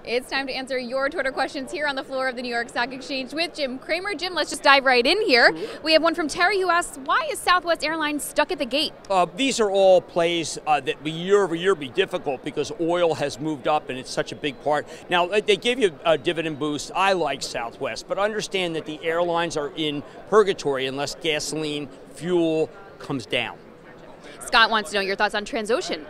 It's time to answer your Twitter questions here on the floor of the New York Stock Exchange with Jim Cramer. Jim, let's just dive right in here. We have one from Terry who asks, why is Southwest Airlines stuck at the gate? These are all plays that year over year be difficult because oil has moved up and it's such a big part. Now, they give you a dividend boost. I like Southwest, but understand that the airlines are in purgatory unless gasoline, fuel comes down. Scott wants to know your thoughts on Transocean.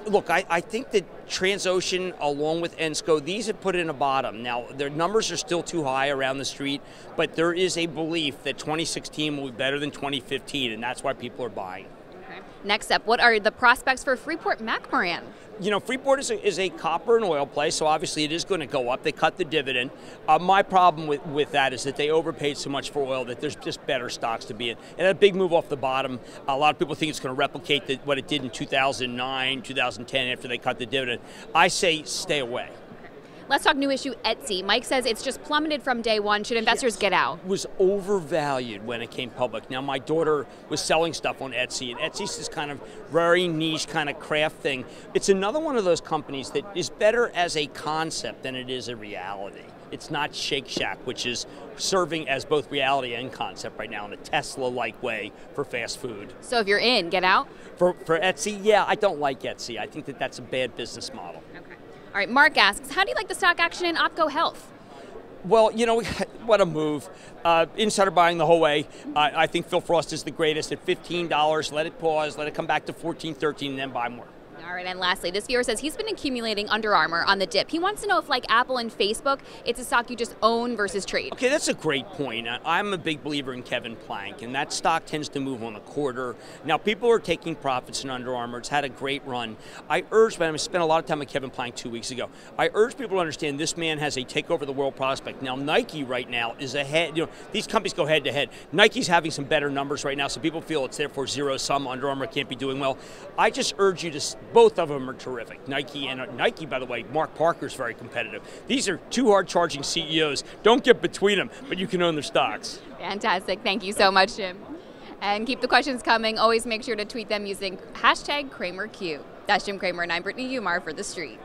Look, I think that Transocean, along with Ensco, these have put in a bottom. Now, their numbers are still too high around the street, but there is a belief that 2016 will be better than 2015, and that's why people are buying. Okay. Next up, what are the prospects for FreeportMcMoran? You know, Freeport is a copper and oil play, so obviously it is going to go up. They cut the dividend. My problem with that is that they overpaid so much for oil that there's just better stocks to be in. And a big move off the bottom. A lot of people think it's going to replicate what it did in 2009, 2010 after they cut the dividend. I say stay away. Let's talk new issue Etsy. Mike says it's just plummeted from day one. Should investors get out? It was overvalued when it came public. Now, my daughter was selling stuff on Etsy, and Etsy's this kind of very niche kind of craft thing. It's another one of those companies that is better as a concept than it is a reality. It's not Shake Shack, which is serving as both reality and concept right now in a Tesla-like way for fast food. So if you're in, get out? For Etsy, yeah, I don't like Etsy. I think that that's a bad business model. Okay. All right, Mark asks, how do you like the stock action in Opko Health? Well, you know, what a move. Insider buying the whole way. I think Phil Frost is the greatest at $15. Let it pause, let it come back to $14, $13, and then buy more. All right, and lastly, this viewer says he's been accumulating Under Armour on the dip. He wants to know if, like Apple and Facebook, it's a stock you just own versus trade. Okay, that's a great point. I'm a big believer in Kevin Plank, and that stock tends to move on a quarter. Now, people are taking profits in Under Armour. It's had a great run. I spent a lot of time with Kevin Plank 2 weeks ago. I urge people to understand this man has a take over the world prospect. Now, Nike right now is ahead. You know, these companies go head to head. Nike's having some better numbers right now, so people feel it's therefore zero sum. Under Armour can't be doing well. I just urge you to. Both of them are terrific. Nike, by the way, Mark Parker's very competitive. These are two hard-charging CEOs. Don't get between them, but you can own their stocks. Fantastic. Thank you so much, Jim. And keep the questions coming. Always make sure to tweet them using #CramerQ. That's Jim Cramer, and I'm Brittany Umar for The Street.